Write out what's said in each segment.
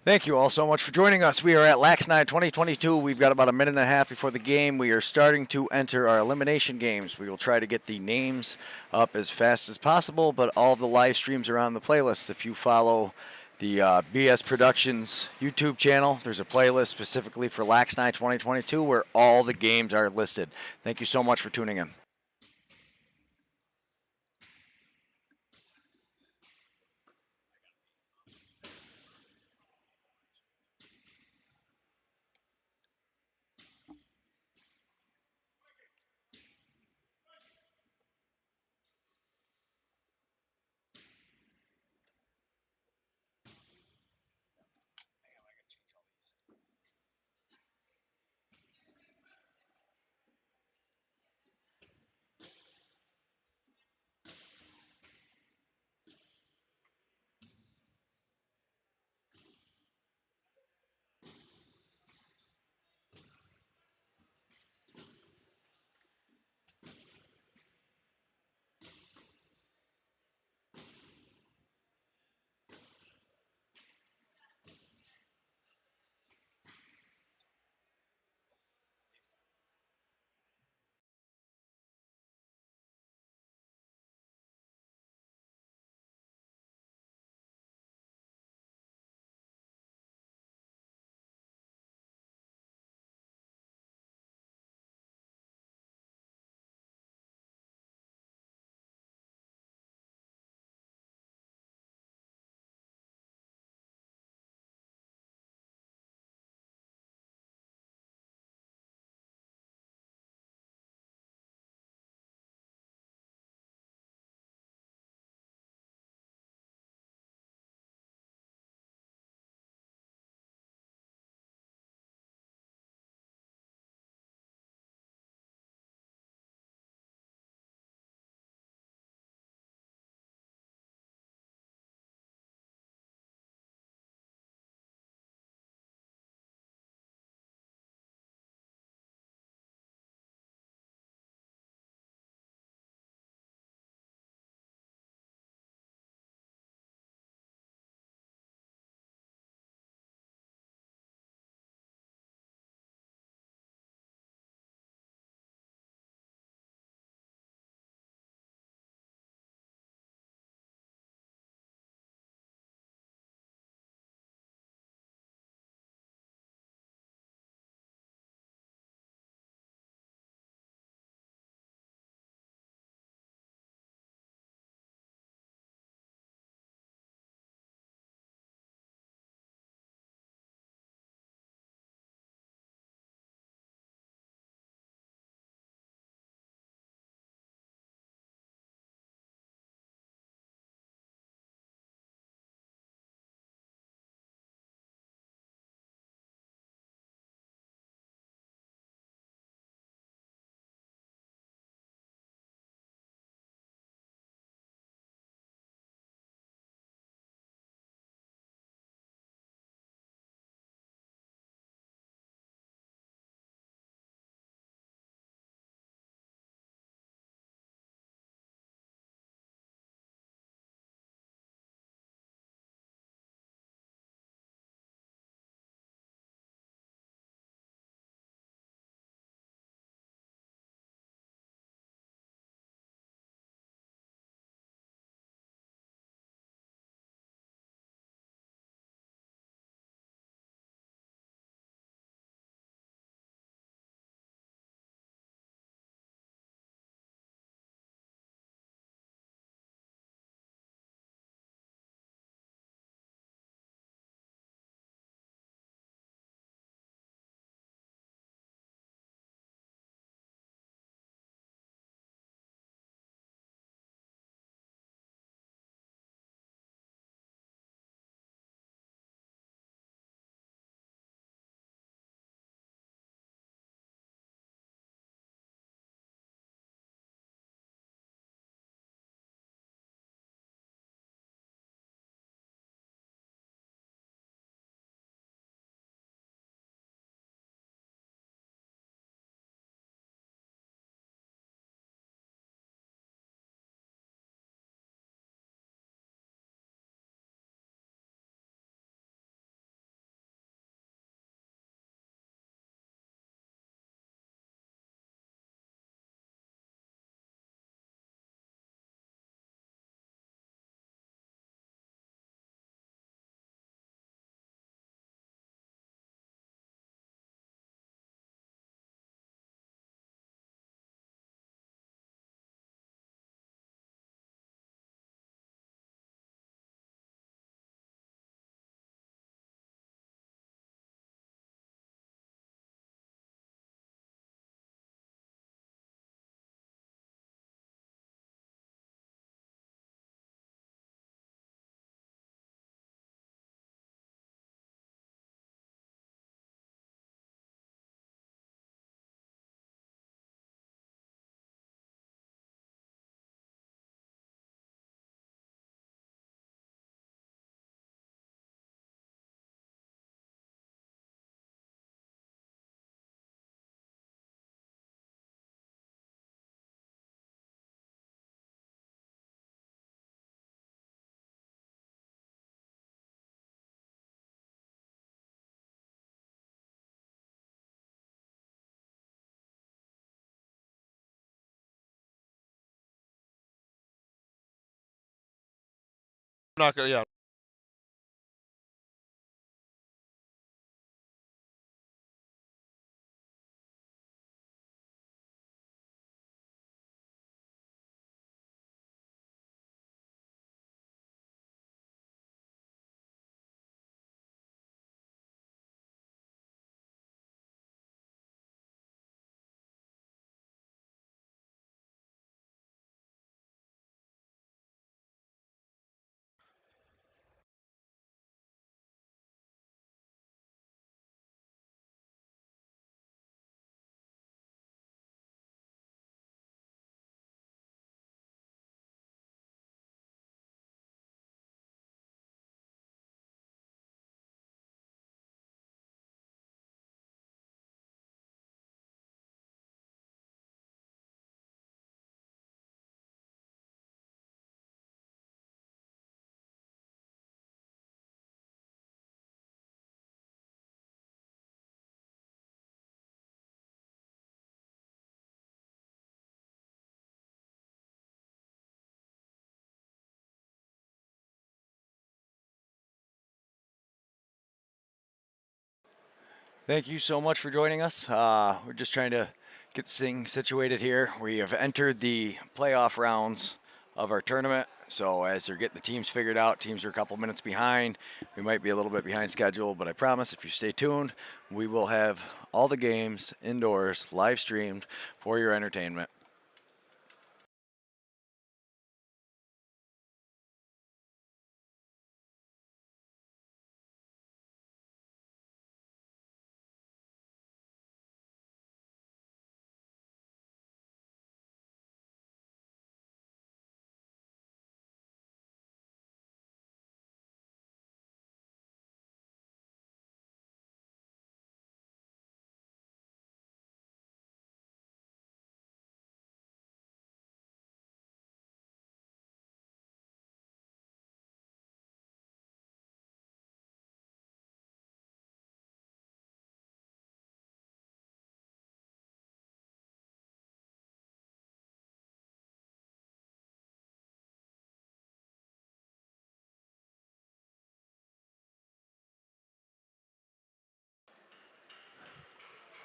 Thank you all so much for joining us. We are at LAXNAI 2022. We've got about a minute and a half before the game. We are starting to enter our elimination games. We will try to get the names up as fast as possible, but all of the live streams are on the playlist. If you follow the BS Productions YouTube channel, there's a playlist specifically for LAXNAI 2022 where all the games are listed. Thank you so much for tuning in. not gonna. Yeah. Thank you so much for joining us. We're just trying to get this thing situated here. We have entered the playoff rounds of our tournament. So as they're getting the teams figured out, teams are a couple minutes behind. We might be a little bit behind schedule, but I promise if you stay tuned, we will have all the games indoors, live streamed for your entertainment.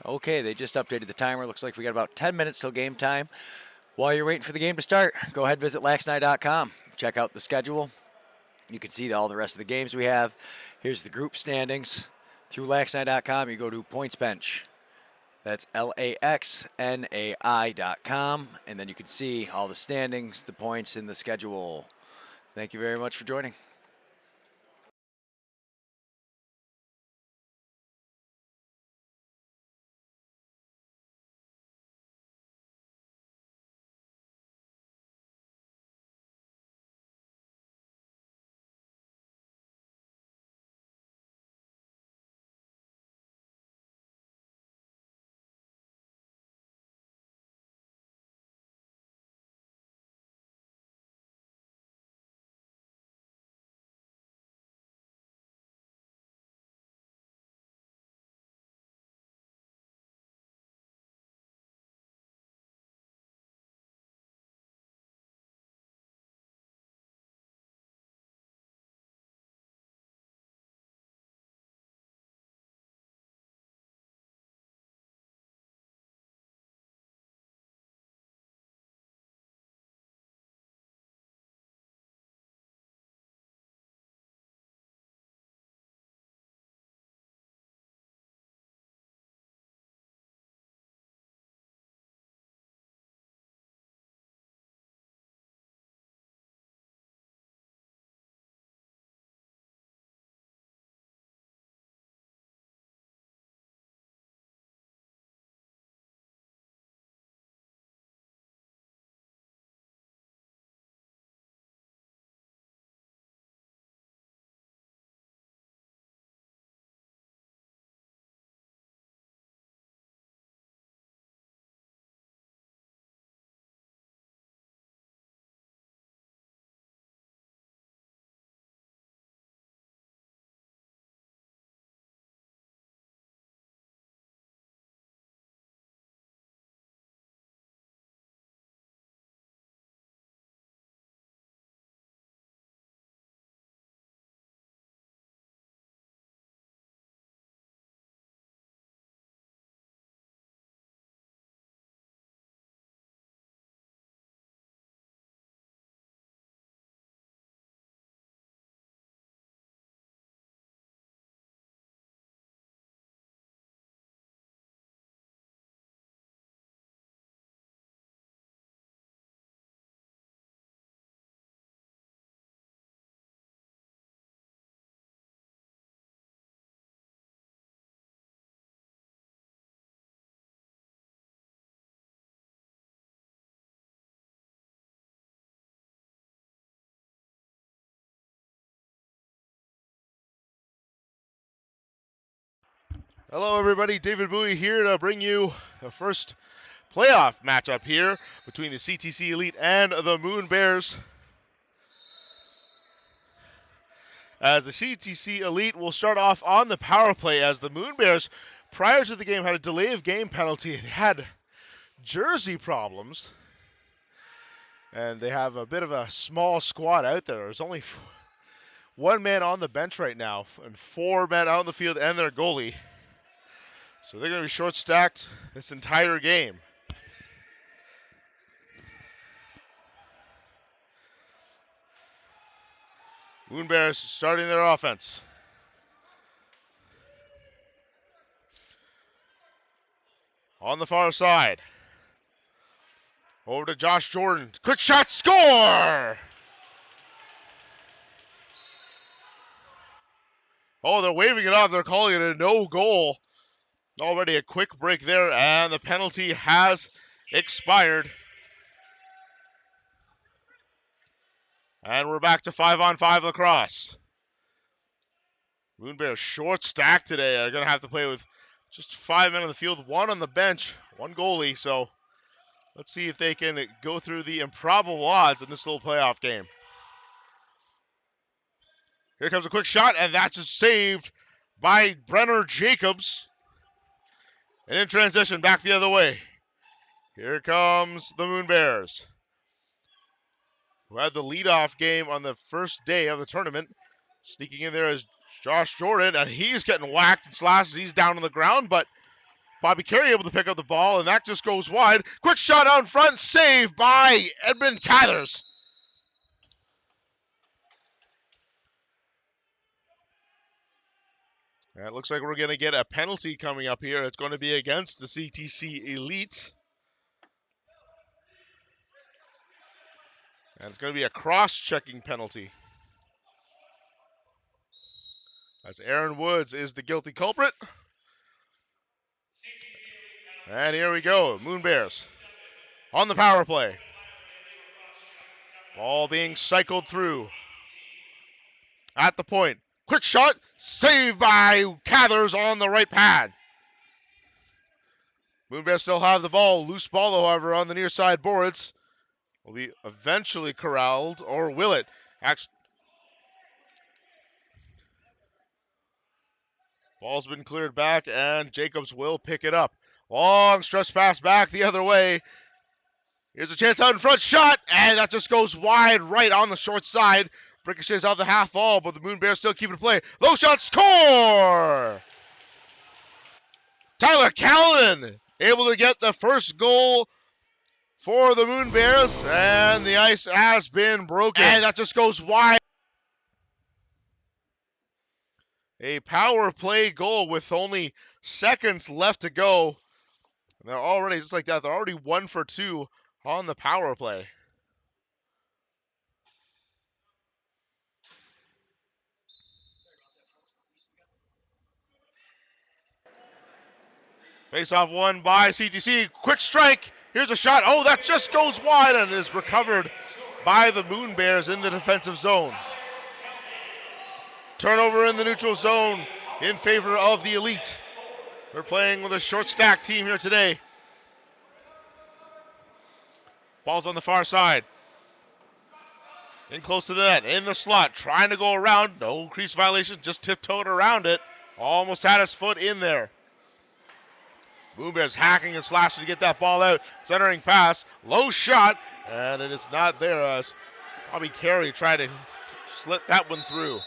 Okay, they just updated the timer. Looks like we got about 10 minutes till game time. While you're waiting for the game to start, go ahead and visit LAXNAI.com. Check out the schedule. You can see all the rest of the games we have. Here's the group standings. Through LAXNAI.com, you go to Points Bench. That's LAXNAI.com. And then you can see all the standings, the points, and the schedule. Thank you very much for joining. Hello everybody, David Bowie here to bring you the first playoff matchup here between the CTC Elite and the Moon Bears. As the CTC Elite will start off on the power play, as the Moon Bears, prior to the game, had a delay of game penalty. They had jersey problems, and they have a bit of a small squad out there. There's only one man on the bench right now, and 4 men out on the field and their goalie. So they're going to be short-stacked this entire game. Moon Bears starting their offense. On the far side. Over to Josh Jordan. Quick shot, score! Oh, they're waving it off. They're calling it a no goal. Already a quick break there, and the penalty has expired. And we're back to 5-on-5 lacrosse. Moon Bears short stack today. They're going to have to play with just 5 men on the field, 1 on the bench, 1 goalie. So let's see if they can go through the improbable odds in this little playoff game. Here comes a quick shot, and that's just saved by Brenner Jacobs. And in transition, back the other way. Here comes the Moon Bears, who had the leadoff game on the first day of the tournament. Sneaking in there is Josh Jordan, and he's getting whacked and slashed. He's down on the ground, but Bobby Carey able to pick up the ball, and that just goes wide. Quick shot out in front, saved by Edmund Cathers. And it looks like we're going to get a penalty coming up here. It's going to be against the CTC Elite. And it's going to be a cross-checking penalty, as Aaron Woods is the guilty culprit. And here we go, Moon Bears on the power play. Ball being cycled through. At the point. Quick shot, saved by Cathers on the right pad. Moon Bears still have the ball. Loose ball, however, on the near side boards. Will be eventually corralled, or will it? Ball's been cleared back, and Jacobs will pick it up. Long stretch pass back the other way. Here's a chance out in front, shot, and that just goes wide right on the short side. Ricochets out the half wall, but the Moon Bears still keep it play. Low shot, score! Tyler Callan able to get the first goal for the Moon Bears, and the ice has been broken. And that just goes wide. A power play goal with only seconds left to go. And they're already, just like that, they're already 1 for 2 on the power play. Face-off won by CTC. Quick strike. Here's a shot. Oh, that just goes wide and is recovered by the Moon Bears in the defensive zone. Turnover in the neutral zone in favor of the Elite. They're playing with a short stack team here today. Ball's on the far side. In close to the net, in the slot, trying to go around. No crease violation, just tiptoed around it. Almost had his foot in there. Moon Bears hacking and slashing to get that ball out. Centering pass, low shot, and it is not there as Bobby Carey tried to slit that one through.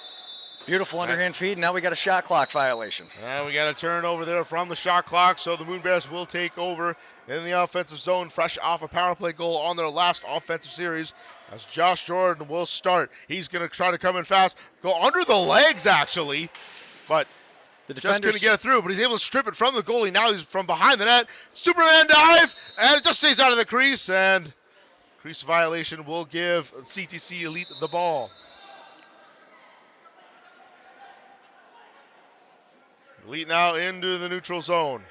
Beautiful underhand feed. Now we got a shot clock violation. And we got a turnover there from the shot clock, so the Moon Bears will take over in the offensive zone, fresh off a power play goal on their last offensive series, as Josh Jordan will start. He's going to try to come in fast, go under the legs actually, but the just going to get it through, but he's able to strip it from the goalie. Now he's from behind the net. Superman dive, and it just stays out of the crease, and crease violation will give CTC Elite the ball. Elite now into the neutral zone.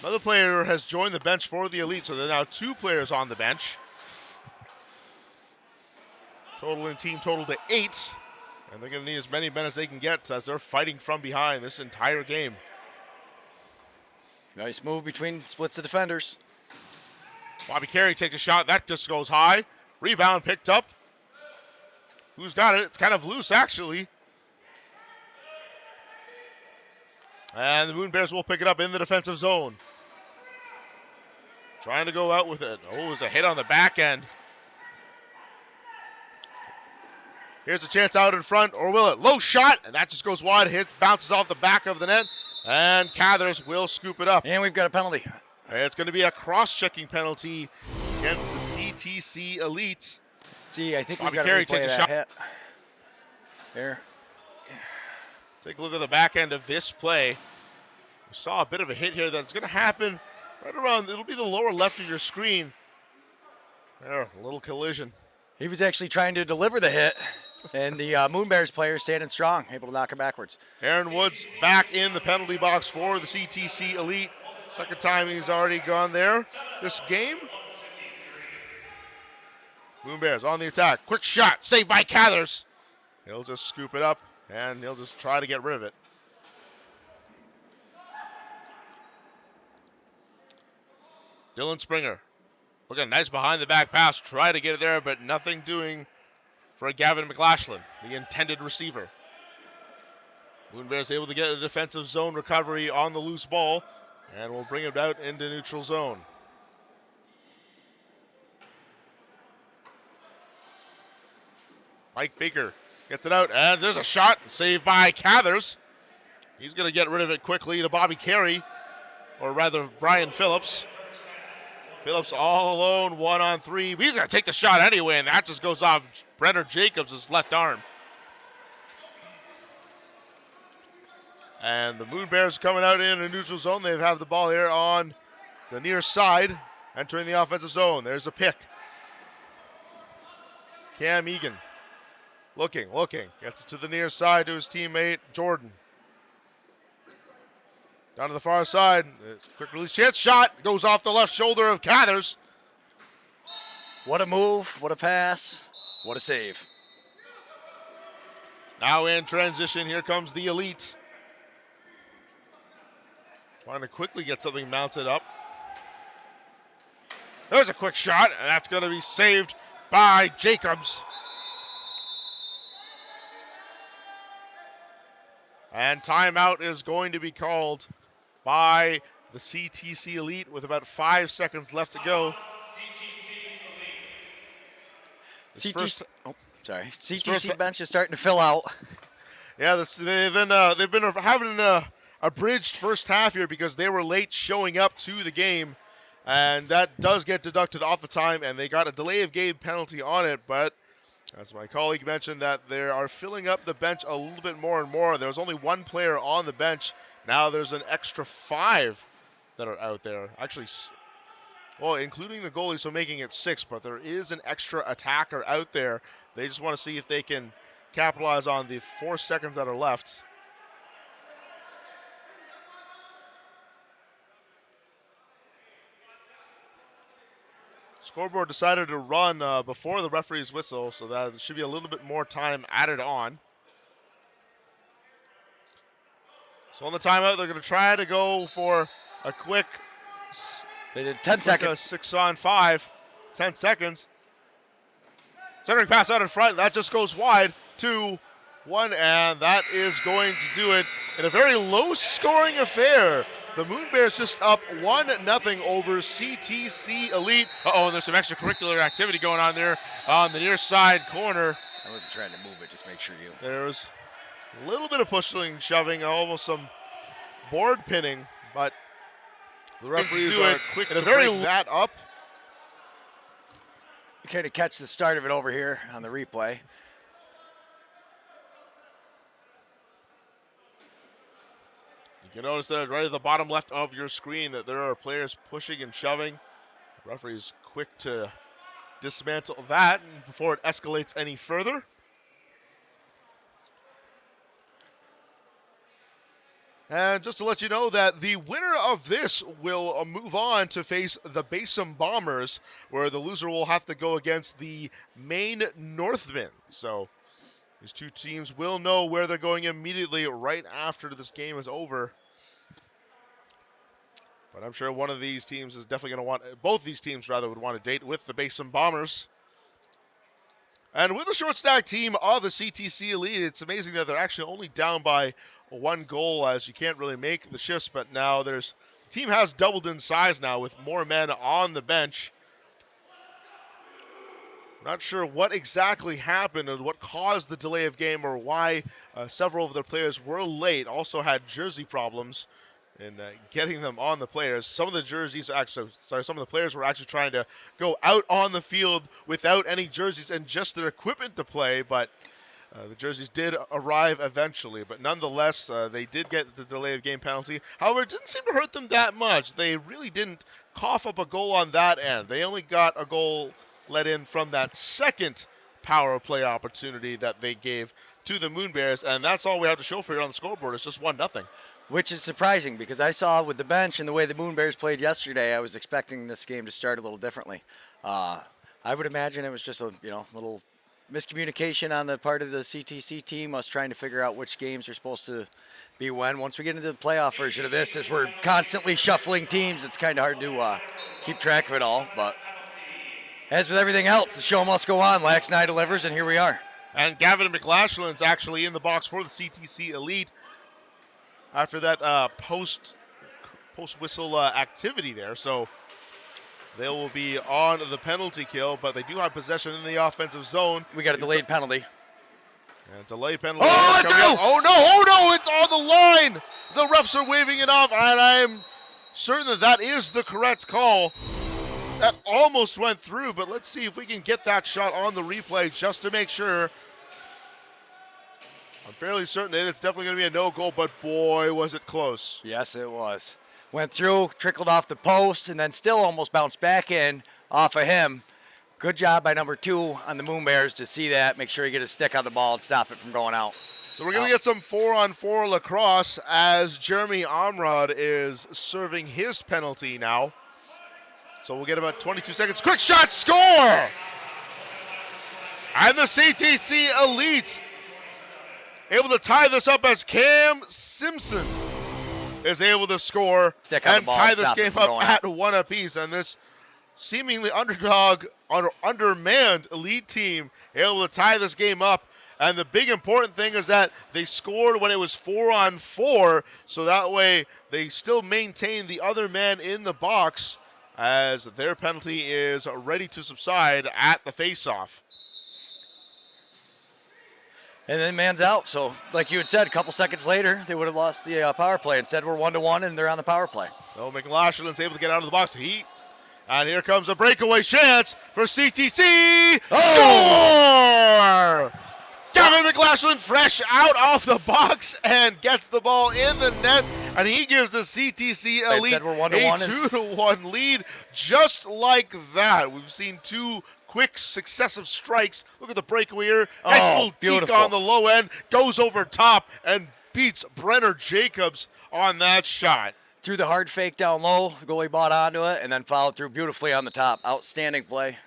Another player has joined the bench for the Elite, so there are now 2 players on the bench. Total in team total to 8. And they're going to need as many men as they can get as they're fighting from behind this entire game. Nice move between splits the defenders. Bobby Carey takes a shot. That just goes high. Rebound picked up. Who's got it? It's kind of loose, actually. And the Moon Bears will pick it up in the defensive zone. Trying to go out with it. Oh, it was a hit on the back end. Here's a chance out in front, or will it? Low shot, and that just goes wide. Hit, bounces off the back of the net, and Cathers will scoop it up. And we've got a penalty. It's going to be a cross-checking penalty against the CTC Elite. See, I think Bobby we've got Carey to replay takes a that shot. hit. There. Take a look at the back end of this play. We saw a bit of a hit here that's going to happen right around, it'll be the lower left of your screen. There, a little collision. He was actually trying to deliver the hit, and the Moon Bears player standing strong, able to knock him backwards. Aaron Woods back in the penalty box for the CTC Elite. Second time he's already gone there this game. Moon Bears on the attack. Quick shot, saved by Cathers. He'll just scoop it up, and he'll just try to get rid of it. Dylan Springer. Looking nice behind the back pass. Try to get it there, but nothing doing for Gavin McLachlan, the intended receiver. Moon Bears able to get a defensive zone recovery on the loose ball, and will bring it out into neutral zone. Mike Baker gets it out, and there's a shot saved by Cathers. He's going to get rid of it quickly to Bobby Carey, or rather Brian Phillips. Phillips all alone, 1-on-3. He's going to take the shot anyway, and that just goes off Brenner Jacobs' left arm. And the Moon Bears coming out in a neutral zone. They have the ball here on the near side, entering the offensive zone. There's a pick. Cam Egan looking. Gets it to the near side to his teammate, Jordan. Down to the far side. Quick release chance. Shot goes off the left shoulder of Cathers. What a move. What a pass. What a save. Now in transition, here comes the Elite. Trying to quickly get something mounted up. There's a quick shot, and that's going to be saved by Jacobs. And timeout is going to be called by the CTC Elite with about 5 seconds left to go. CTC bench is starting to fill out. Yeah, they've been having a bridged first half here because they were late showing up to the game, and that does get deducted off the time, and they got a delay of game penalty on it. But as my colleague mentioned, that they are filling up the bench a little bit more and more. There was only one player on the bench. Now there's an extra 5 that are out there. Actually, well, including the goalie, so making it 6, but there is an extra attacker out there. They just want to see if they can capitalize on the 4 seconds that are left. Scoreboard decided to run before the referee's whistle, so that there should be a little bit more time added on. So on the timeout, they're going to try to go for a quick. They did 10 seconds. 6-on-5. 10 seconds. Centering pass out in front. That just goes wide. 2-1, and that is going to do it in a very low-scoring affair. The Moon Bears just up 1-0 over CTC Elite. And there's some extracurricular activity going on there on the near side corner. I wasn't trying to move it, just make sure you. There's a little bit of pushing, shoving, almost some board pinning, but the referees are quick to break that up. You kind of catch the start of it over here on the replay. You can notice that right at the bottom left of your screen that there are players pushing and shoving. The referee is quick to dismantle that before it escalates any further. And just to let you know that the winner of this will move on to face the Basin Bombers, where the loser will have to go against the Maine Northmen. So These two teams will know where they're going immediately right after this game is over. But I'm sure one of these teams is definitely going to want, both these teams rather, would want to date with the Basin Bombers. And with the short stack team of the CTC Elite, it's amazing that they're actually only down by 1 goal, as you can't really make the shifts. But now the team has doubled in size now with more men on the bench. Not sure what exactly happened and what caused the delay of game or why several of their players were late. Also had jersey problems in getting them on the players. Some of the some of the players were actually trying to go out on the field without any jerseys and just their equipment to play, but the jerseys did arrive eventually. But nonetheless, they did get the delay of game penalty. However, it didn't seem to hurt them that much. They really didn't cough up a goal on that end. They only got a goal let in from that second power play opportunity that they gave to the Moon Bears, and that's all we have to show for you on the scoreboard. It's just 1-0. Which is surprising because I saw with the bench and the way the Moon Bears played yesterday, I was expecting this game to start a little differently. I would imagine it was just a little miscommunication on the part of the CTC team, us trying to figure out which games are supposed to be when. Once we get into the playoff version of this, as we're constantly shuffling teams, it's kind of hard to keep track of it all. But as with everything else, the show must go on. LAXNAI delivers, and here we are. And Gavin McLashland's actually in the box for the CTC Elite after that post whistle activity there. So they will be on the penalty kill, but they do have possession in the offensive zone. We got a delayed penalty. And delayed penalty. Oh, it's out! Oh no, it's on the line. The refs are waving it off, and I am certain that is the correct call. That almost went through, but let's see if we can get that shot on the replay just to make sure. I'm fairly certain that it's definitely going to be a no goal, but boy, was it close. Yes, it was. Went through, trickled off the post, and then still almost bounced back in off of him. Good job by number 2 on the Moon Bears to see that, make sure you get a stick on the ball and stop it from going out. So we're going to get some 4-on-4 lacrosse as Jeremy Amrad is serving his penalty now. So we'll get about 22 seconds. Quick shot, score! And the CTC Elite able to tie this up as Cam Simpson is able to score and tie this game up at 1 apiece. And this seemingly undermanned Elite team able to tie this game up. And the big important thing is that they scored when it was 4-on-4, so that way they still maintain the other man in the box as their penalty is ready to subside at the face-off. And then man's out. So, like you had said, a couple seconds later, they would have lost the power play. Instead, we're 1-1, and they're on the power play. So McLaughlin's able to get out of the box. And here comes a breakaway chance for CTC. Oh! Score! Gavin McLaughlin fresh out off the box and gets the ball in the net, and he gives the CTC Elite a 2-1 lead just like that. We've seen 2 quick successive strikes. Look at the breakaway here. Nice little deke on the low end. Goes over top and beats Brenner Jacobs on that shot. Threw the hard fake down low. The goalie bought onto it and then followed through beautifully on the top. Outstanding play.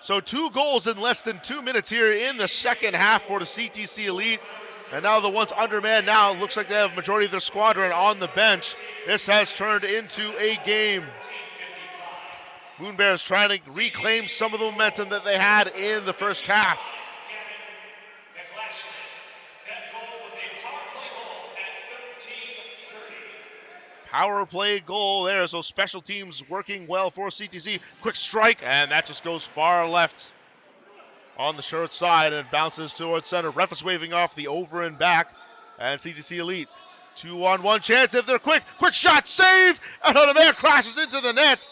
So 2 goals in less than 2 minutes here in the second half for the CTC Elite. And now the once undermanned now looks like they have majority of their squadron on the bench. This has turned into a game. Moon Bears trying to reclaim some of the momentum that they had in the first half. Power play goal there, so special teams working well for CTC. Quick strike, and that just goes far left on the short side and bounces towards center. Ref is waving off the over and back, and CTC Elite 2-on-1 chance if they're quick. Quick shot, save, and another man crashes into the net.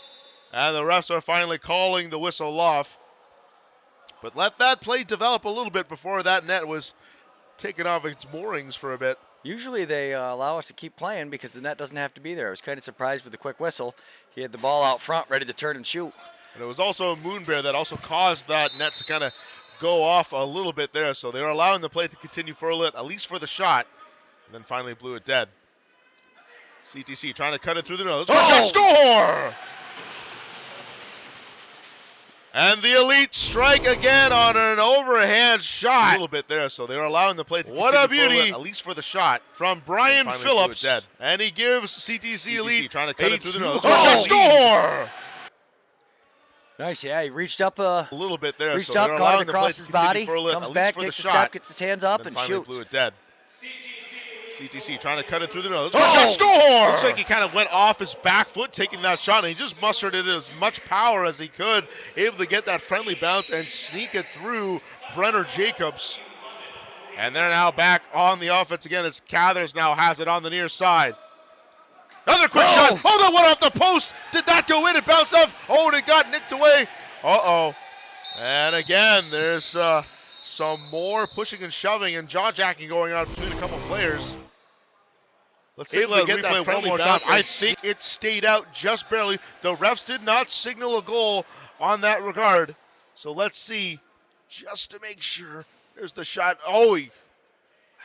And the refs are finally calling the whistle off. But let that play develop a little bit before that net was taken off its moorings for a bit. Usually they allow us to keep playing because the net doesn't have to be there. I was kind of surprised with the quick whistle. He had the ball out front ready to turn and shoot. And it was also a Moon Bear that also caused that net to kind of go off a little bit there. So they were allowing the play to continue for a little, at least for the shot, and then finally blew it dead. CTC trying to cut it through the middle. Let's go, shot, score! And the Elite strike again on an overhand shot. A little bit there, so they're allowing the play to What a continue forward, beauty. at least for the shot. From Brian And finally blew it Phillips. dead. And he gives CTC Elite trying to cut a it through the 2 nose. shot Oh! score. Nice, yeah. He reached up, A little bit there, reached so up, they're caught allowing it the play across to his continue body, forward, comes at least back, for the takes a shot. step, gets his hands up, and finally shoots. blew it dead. CTC trying to cut it through the nose. Shot score. Looks like he kind of went off his back foot taking that shot, and he just mustered in as much power as he could, able to get that friendly bounce and sneak it through Brenner Jacobs. And they're now back on the offense again as Cathers now has it on the near side. Another quick shot. Oh, that went off the post. Did that go in? It bounced off. Oh, and it got nicked away. Uh-oh. And again, there's some more pushing and shoving and jaw-jacking going on between a couple players. Let's take Able to a get replay that one friendly more time. bounce. I think it stayed out just barely. The refs did not signal a goal on that regard. So let's see, just to make sure. There's the shot. Oh,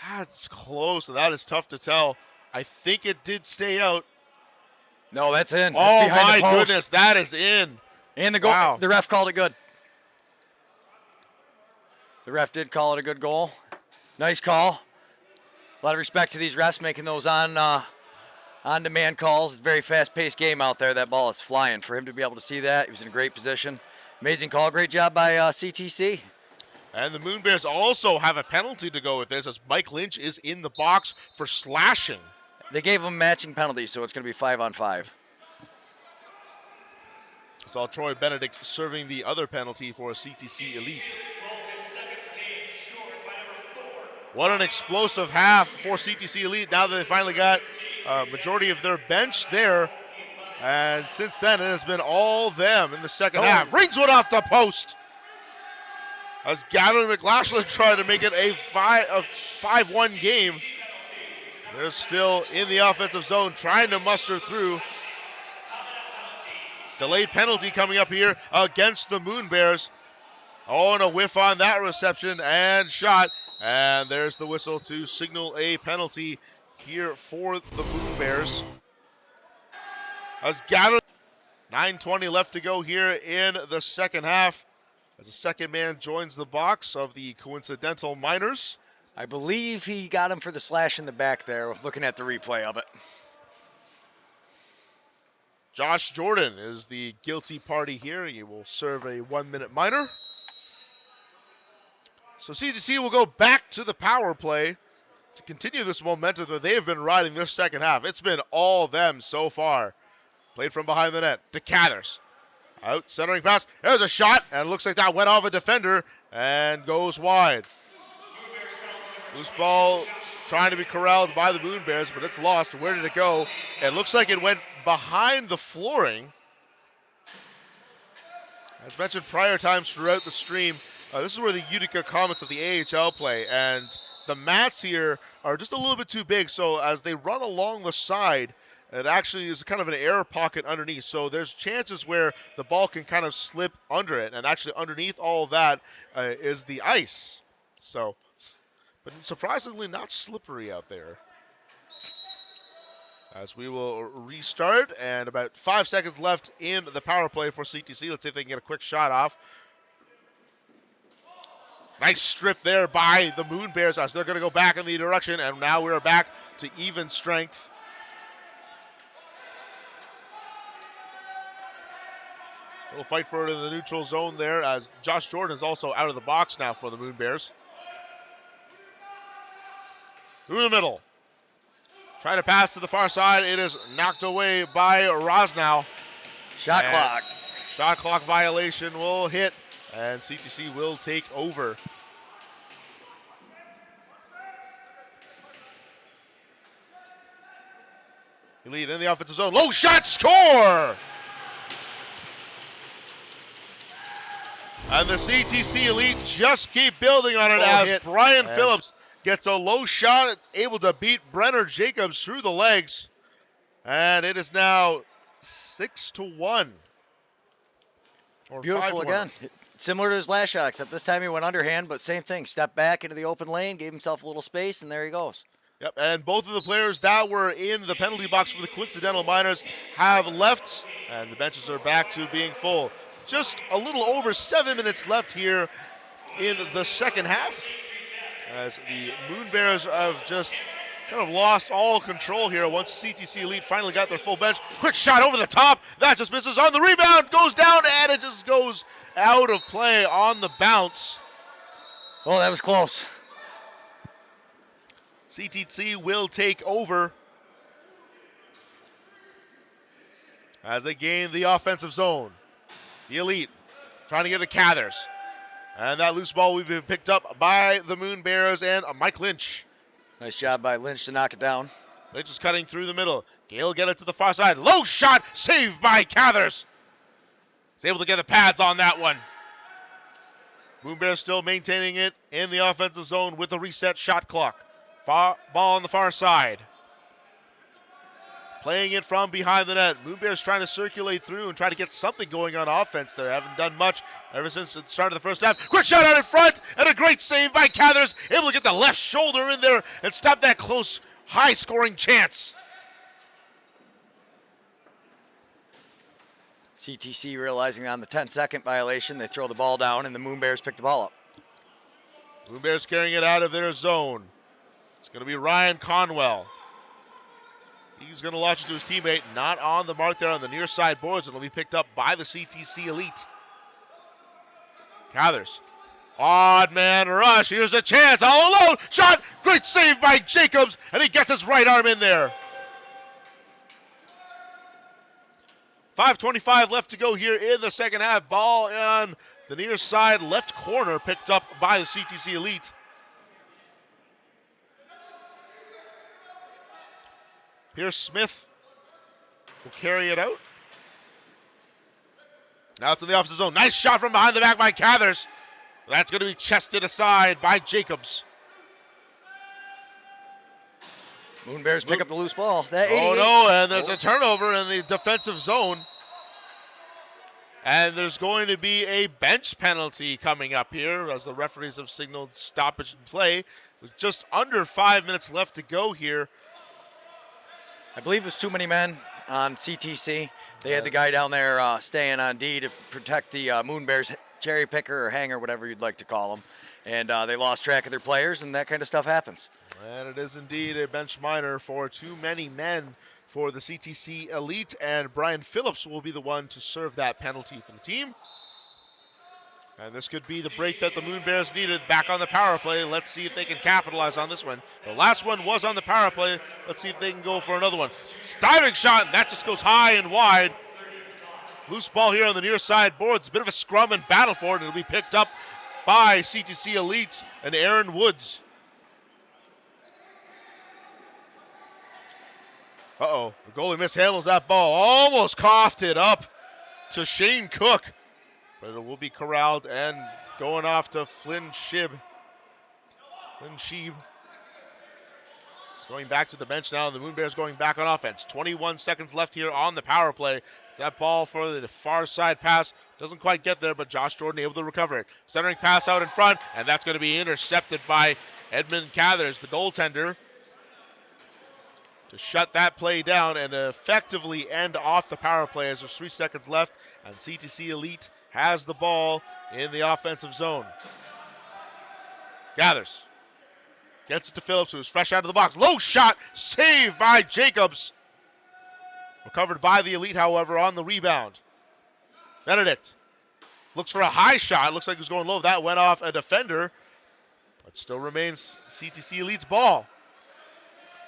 that's close. That is tough to tell. I think it did stay out. No, that's in. That's Oh behind my the post. goodness, that is in. And the goal. Wow. The ref called it good. The ref did call it a good goal. Nice call. A lot of respect to these refs making those on-demand calls. It's a very fast-paced game out there. That ball is flying. For him to be able to see that, he was in a great position. Amazing call. Great job by CTC. And the Moon Bears also have a penalty to go with this as Mike Lynch is in the box for slashing. They gave him matching penalties, so it's going to be 5-on-5. Saw Troy Benedict serving the other penalty for CTC Elite. What an explosive half for CTC Elite now that they finally got a majority of their bench there. And since then, it has been all them in the second half. Rings one off the post. As Gavin McLaughlin tried to make it a 5-1 game. They're still in the offensive zone trying to muster through. Delayed penalty coming up here against the Moon Bears. Oh, and a whiff on that reception and shot. And there's the whistle to signal a penalty here for the Moon Bears. As Gavin, 9:20 left to go here in the second half. As the second man joins the box of the Coincidental Miners. I believe he got him for the slash in the back there, looking at the replay of it. Josh Jordan is the guilty party here. He will serve a 1-minute minor. So CTC will go back to the power play to continue this momentum that they have been riding this second half. It's been all them so far. Played from behind the net to Cathers. Out, centering pass. There's a shot, and it looks like that went off a defender and goes wide. Loose ball trying to be corralled by the Moon Bears, but it's lost. Where did it go? It looks like it went behind the flooring. As mentioned prior times throughout the stream, this is where the Utica Comets of the AHL play, and the mats here are just a little bit too big, so as they run along the side, it actually is kind of an air pocket underneath, so there's chances where the ball can kind of slip under it, and actually underneath all of that is the ice. So, but surprisingly not slippery out there. As we will restart, and about 5 seconds left in the power play for CTC. Let's see if they can get a quick shot off. Nice strip there by the Moon Bears as they're going to go back in the direction, and now we're back to even strength. A little fight for it in the neutral zone there as Josh Jordan is also out of the box now for the Moon Bears. Through the middle. Trying to pass to the far side. It is knocked away by LAXNAI. Shot clock. Shot clock violation will hit, and CTC will take over. Elite in the offensive zone. Low shot, score! And the CTC Elite just keep building on it as Brian Phillips gets a low shot, able to beat Brenner Jacobs through the legs. And it is now 6-1. Or Beautiful 5-1. again. Similar to his last shot, except this time he went underhand, but same thing. Stepped back into the open lane, gave himself a little space, and there he goes. Yep, and both of the players that were in the penalty box for the Coincidental Miners have left, and the benches are back to being full. just a little over 7 minutes left here in the second half, as the Moon Bears have just kind of lost all control here once CTC Elite finally got their full bench. Quick shot over the top. That just misses on the rebound. Goes down, and it just goes out of play on the bounce. Oh, that was close. CTC will take over as they gain the offensive zone. The Elite trying to get to Cathers. And that loose ball will be picked up by the Moon Bears and Mike Lynch. Nice job by Lynch to knock it down. Lynch is cutting through the middle. Gale get it to the far side. Low shot, saved by Cathers. He's able to get the pads on that one. Moon Bears still maintaining it in the offensive zone with the reset shot clock. Ball on the far side. Playing it from behind the net. Moon Bears trying to circulate through and try to get something going on offense there. Haven't done much ever since the start of the first half. Quick shot out in front, and a great save by Cathers. Able to get the left shoulder in there and stop that close, high-scoring chance. CTC realizing on the 10-second violation, they throw the ball down, and the Moon Bears pick the ball up. Moon Bears carrying it out of their zone. It's going to be Ryan Conwell. He's going to launch it to his teammate, not on the mark there on the near side boards. It'll be picked up by the CTC Elite. Cathers. Odd man rush. Here's a chance. All alone. Shot. Great save by Jacobs. And he gets his right arm in there. 5:25 left to go here in the second half. Ball on the near side left corner picked up by the CTC Elite. Pierce Smith will carry it out. Now it's in the offensive zone. Nice shot from behind the back by Cathers. That's going to be chested aside by Jacobs. Moon Bears pick up the loose ball. That Oh 88. no, and there's a turnover in the defensive zone. And there's going to be a bench penalty coming up here as the referees have signaled stoppage in play. With just under 5 minutes left to go here. I believe it was too many men on CTC. They had the guy down there staying on D to protect the Moon Bears cherry picker or hanger, whatever you'd like to call them. And they lost track of their players, and that kind of stuff happens. And it is indeed a bench minor for too many men for the CTC Elite, and Brian Phillips will be the one to serve that penalty for the team. And this could be the break that the Moon Bears needed back on the power play. Let's see if they can capitalize on this one. The last one was on the power play. Let's see if they can go for another one. Diving shot, and that just goes high and wide. Loose ball here on the near side boards. A bit of a scrum and battle for it. It'll be picked up by CTC Elite and Aaron Woods. Uh-oh, the goalie mishandles that ball. Almost coughed it up to Shane Cook. But it will be corralled and going off to Flynn Sheeb. It's going back to the bench now. The Moon Bears going back on offense. 21 seconds left here on the power play. That ball for the far side pass doesn't quite get there, but Josh Jordan able to recover it. Centering pass out in front, and that's going to be intercepted by Edmund Cathers, the goaltender, to shut that play down and effectively end off the power play as there's 3 seconds left, and CTC Elite has the ball in the offensive zone. Gathers. Gets it to Phillips, who's fresh out of the box. Low shot, saved by Jacobs. Recovered by the Elite, however, on the rebound. Benedict looks for a high shot. Looks like he was going low. That went off a defender, but still remains CTC Elite's ball.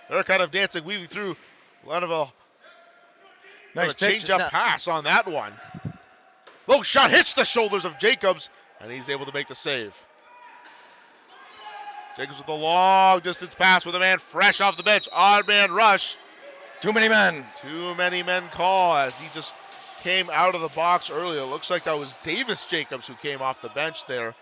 They're kind of dancing, weaving through a lot of a Nice change-up pass on that one. Low shot hits the shoulders of Jacobs, and he's able to make the save. Jacobs with a long distance pass with a man fresh off the bench. Odd man rush. Too many men. Too many men call as he just came out of the box earlier. It looks like that was Davis Jacobs who came off the bench there,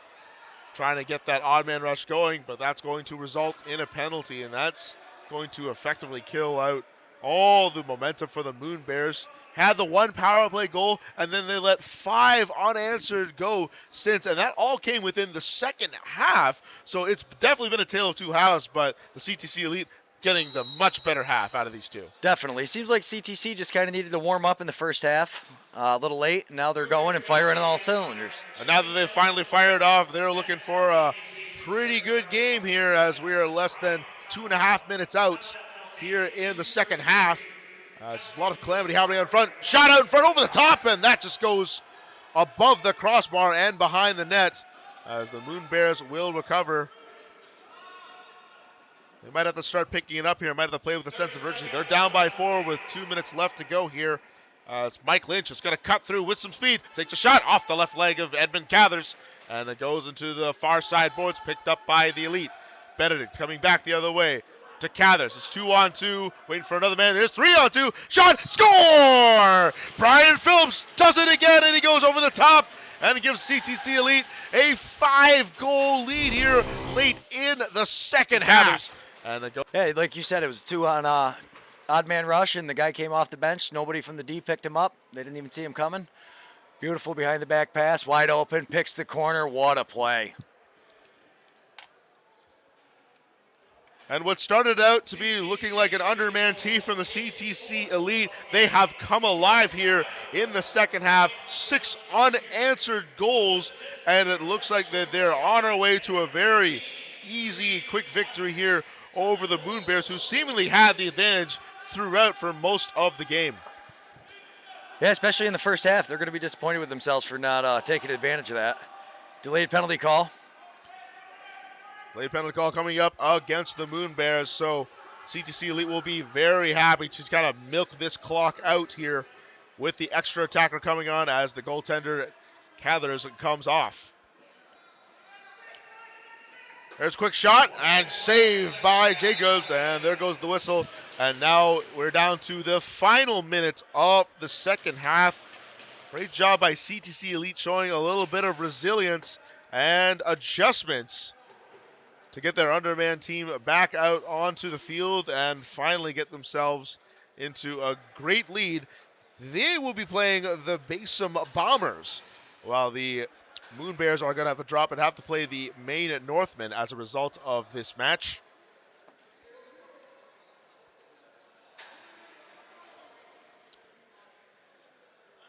trying to get that odd man rush going, but that's going to result in a penalty, and that's going to effectively kill out all the momentum for the Moon Bears. Had the one power play goal, and then they let 5 unanswered go since, and that all came within the second half. So it's definitely been a tale of two halves, but the CTC Elite getting the much better half out of these two. Definitely. Seems like CTC just kind of needed to warm up in the first half. a little late, and now they're going and firing on all cylinders. And now that they've finally fired off, they're looking for a pretty good game here as we are less than 2.5 minutes out here in the second half. Just a lot of calamity happening out front. Shot out in front over the top, and that just goes above the crossbar and behind the net as the Moon Bears will recover. They might have to start picking it up here. Might have to play with a sense of urgency. They're down by 4 with 2 minutes left to go here. It's Mike Lynch. It's going to cut through with some speed. Takes a shot off the left leg of Edmund Cathers. And it goes into the far side boards, picked up by the Elite. Benedict's coming back the other way to Cathers. It's 2-on-2. Waiting for another man. There's 3-on-2. Shot. Score! Brian Phillips does it again, and he goes over the top. And it gives CTC Elite a 5-goal lead here late in the second half. And it goes. Yeah, like you said, it was 2 on odd man rush, and the guy came off the bench. Nobody from the D picked him up. They didn't even see him coming. Beautiful behind the back pass, wide open, picks the corner. What a play. And what started out to be looking like an underman tee from the CTC Elite, they have come alive here in the second half. 6 unanswered goals, and it looks like that they're on our way to a very easy, quick victory here over the Moon Bears, who seemingly had the advantage throughout for most of the game. Yeah, especially in the first half. They're going to be disappointed with themselves for not taking advantage of that. Delayed penalty call. Delayed penalty call coming up against the Moon Bears, so CTC Elite will be very happy to kind of milk this clock out here with the extra attacker coming on as the goaltender Cathers comes off. There's a quick shot and saved by Jacobs, and there goes the whistle. And now we're down to the final minute of the second half. Great job by CTC Elite showing a little bit of resilience and adjustments to get their underman team back out onto the field and finally get themselves into a great lead. They will be playing the Basin Bombers, while the Moon Bears are going to have to drop and have to play the Maine Northmen as a result of this match.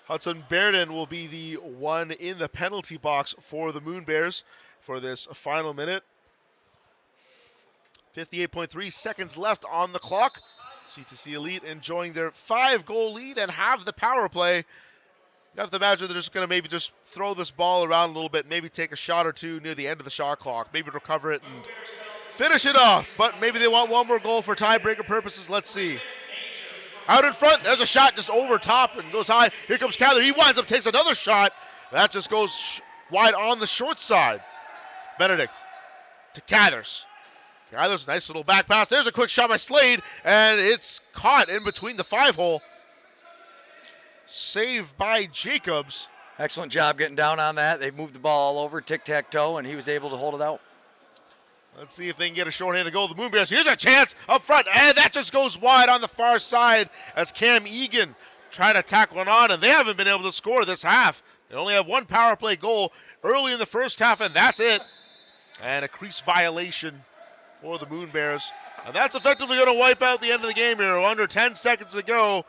Hudson Bairden will be the one in the penalty box for the Moon Bears for this final minute. 58.3 seconds left on the clock. CTC Elite enjoying their 5-goal lead and have the power play. You have to imagine they're just going to maybe just throw this ball around a little bit, maybe take a shot or two near the end of the shot clock, maybe recover it and finish it off. But maybe they want one more goal for tiebreaker purposes. Let's see. Out in front, there's a shot just over top and goes high. Here comes Cather. He winds up, takes another shot. That just goes wide on the short side. Benedict to Cathers. Cathers, nice little back pass. There's a quick shot by Slade, and it's caught in between the 5-hole. Saved by Jacobs. Excellent job getting down on that. They moved the ball all over, tic-tac-toe, and he was able to hold it out. Let's see if they can get a shorthanded goal. The Moon Bears, here's a chance up front, and that just goes wide on the far side as Cam Egan tried to tack one on, and they haven't been able to score this half. They only have one power play goal early in the first half, and that's it. And a crease violation for the Moon Bears. And that's effectively going to wipe out the end of the game here. Under 10 seconds to go.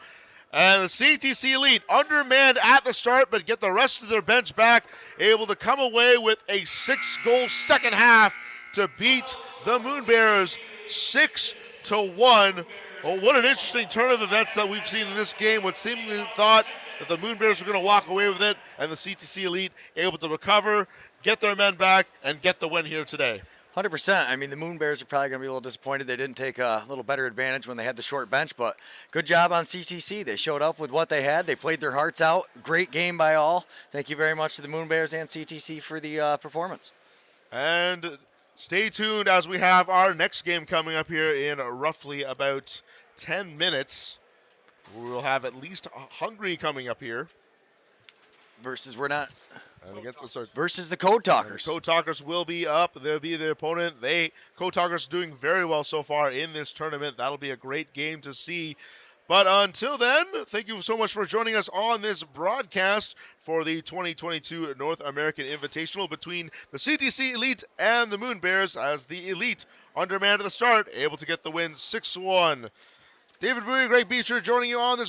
And the CTC Elite, undermanned at the start, but get the rest of their bench back, able to come away with a 6-goal second half to beat the Moon Bears 6-1. Well, what an interesting turn of events that we've seen in this game. What seemingly thought that the Moon Bears were going to walk away with it, and the CTC Elite able to recover, get their men back, and get the win here today. 100%. I mean, the Moon Bears are probably going to be a little disappointed they didn't take a little better advantage when they had the short bench, but good job on CTC. They showed up with what they had. They played their hearts out. Great game by all. Thank you very much to the Moon Bears and CTC for the performance. And stay tuned as we have our next game coming up here in roughly about 10 minutes. We will have at least Hungary coming up here. Versus we're not... And versus the Code Talkers. Code Talkers will be up. They'll be their opponent. Code Talkers doing very well so far in this tournament. That'll be a great game to see. But until then, thank you so much for joining us on this broadcast for the 2022 North American Invitational between the CTC Elite and the Moon Bears, as the Elite, undermanned at the start, able to get the win 6-1. David Bowie, Greg Beecher joining you on this